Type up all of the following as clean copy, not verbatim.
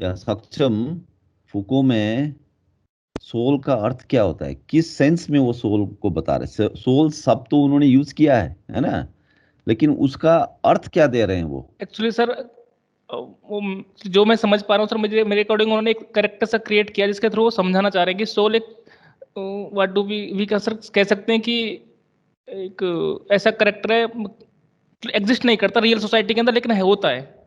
या सक्षम फुको में सोल का अर्थ क्या होता है, किस सेंस में वो सोल को बता रहे। सोल शब्द तो उन्होंने यूज किया है ना, लेकिन उसका अर्थ क्या दे रहे हैं वो। एक्चुअली सर वो जो मैं समझ पा रहा हूँ सर, मुझे मेरे अकॉर्डिंग उन्होंने एक कैरेक्टर सा क्रिएट किया जिसके थ्रू वो समझाना चाह रहे हैं कि सोल एक व्हाट डू वी कह सकते हैं कि एक ऐसा कैरेक्टर है, एग्जिस्ट नहीं करता रियल सोसाइटी के अंदर, लेकिन है, होता है।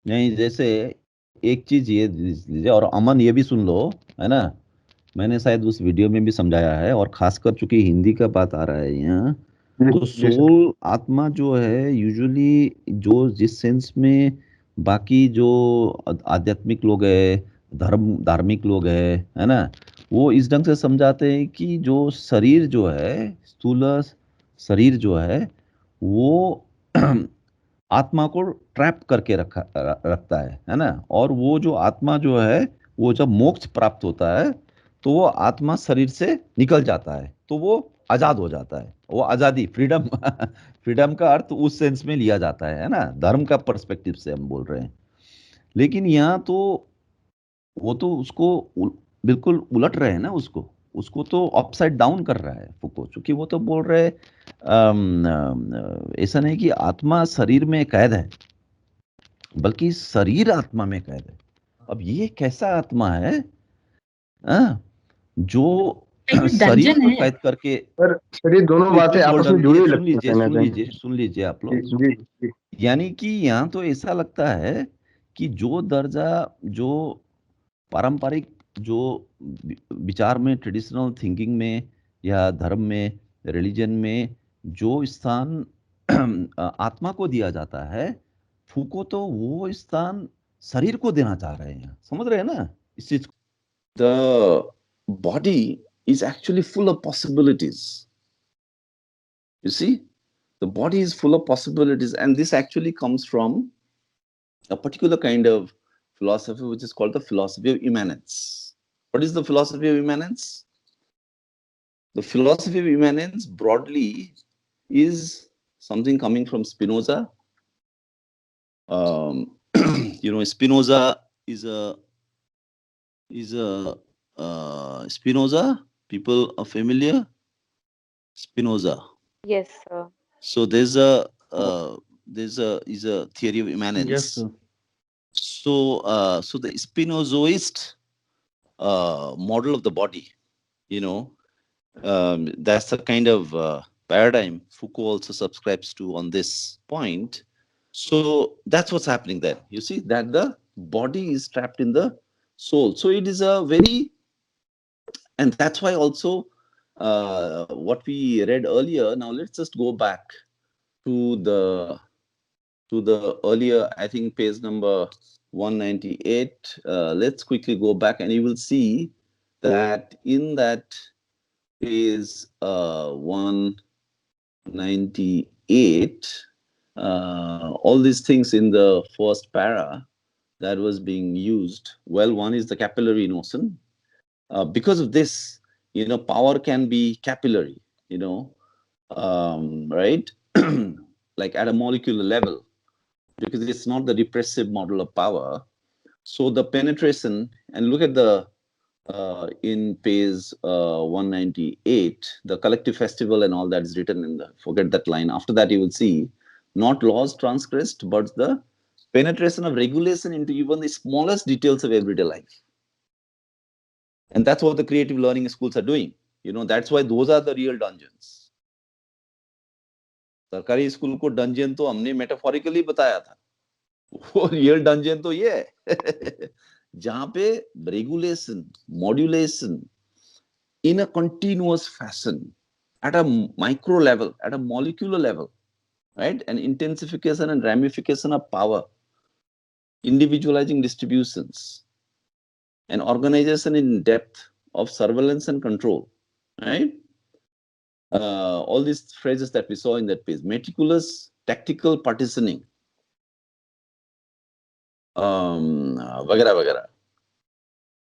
नहीं, जैसे एक चीज ये लीजिए, और अमन ये भी सुन लो, है ना। मैंने शायद उस वीडियो में भी समझाया है, और खासकर चूंकि हिंदी का बात आ रहा है यहाँ, तो जी सर। सोल आत्मा जो है यूजुअली जो जिस सेंस में बाकी जो आध्यात्मिक लोग है, धार्मिक लोग है ना, वो इस ढंग से समझाते हैं कि जो शरीर जो है, स्थूल शरीर जो है, वो आत्मा को ट्रैप करके रखता है ना। और वो जो आत्मा जो है, वो जब मोक्ष प्राप्त होता है तो वो आत्मा शरीर से निकल जाता है, तो वो आजाद हो जाता है। वो आजादी, फ्रीडम फ्रीडम का अर्थ उस सेंस में लिया जाता है ना, धर्म का पर्सपेक्टिव से हम बोल रहे हैं। लेकिन यहाँ तो वो तो उसको बिल्कुल उलट रहे हैं ना, उसको उसको तो अपसाइड डाउन कर रहा है फुको, क्योंकि वो तो बोल रहे ऐसा नहीं कि आत्मा शरीर में कैद है, बल्कि शरीर आत्मा में कैद है। अब ये कैसा आत्मा है, हाँ, जो एक शरीर डंजन को है। कैद करके। सर ये दोनों बातें प्लीज आपस होल्ड में ऑन, जुड़ी ये हुई सुन लगती है लीजिए, कहना सुन चाहेंगे। लीजिए, सुन लीजिए आप जी लोग। जी जी। यानी कि यहाँ तो ऐसा लगता है कि जो दर्जा, जो पारंपरिक, जो विचार में, ट्रेडिशनल थिंकिंग में या धर्म में, रिलीजन में जो स्थान आत्मा को दिया जाता है, फूको तो वो स्थान शरीर को देना चाह रहे हैं। समझ रहे हैं ना इस चीज को। The body is actually full of possibilities. You see, the body is full of possibilities, and this actually comes from a particular kind of philosophy which is called the philosophy of immanence. What is the philosophy of immanence? The philosophy of immanence broadly is something coming from Spinoza. Spinoza is a Spinoza. People are familiar. Spinoza. Yes, sir. So there's a theory of immanence. Yes, sir. So the Spinozoist model of the body, that's the kind of paradigm Foucault also subscribes to on this point. So that's what's happening there. You see that the body is trapped in the soul. So it is a very, and that's why also what we read earlier. Now let's just go back to the earlier, I think page number 198. Let's quickly go back, and you will see that in that page 198, all these things in the first para that was being used. Well, one is the capillary notion. Because of this, power can be capillary, right? Like at a molecular level, because it's not the repressive model of power. So the penetration, and look at the in page 198, the collective festival and all that is written in the, forget that line. After that, you will see not laws transgressed, but the penetration of regulation into even the smallest details of everyday life. And that's what the creative learning schools are doing. That's why those are the real dungeons. सरकारी school को dungeon तो हमने metaphorically बताया था, वो real dungeon तो ये है जहां पे regulation, modulation in a continuous fashion at a micro level, at a molecular level, right? And intensification and ramification of power, individualizing distributions, and organization in depth of surveillance and control, right? All these phrases that we saw in that page, meticulous tactical partitioning, vagara vagara.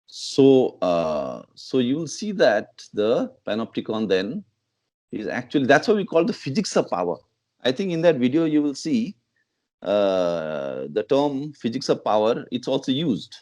So you will see that the panopticon then is actually, that's what we call the physics of power. I think in that video you will see the term physics of power, it's also used.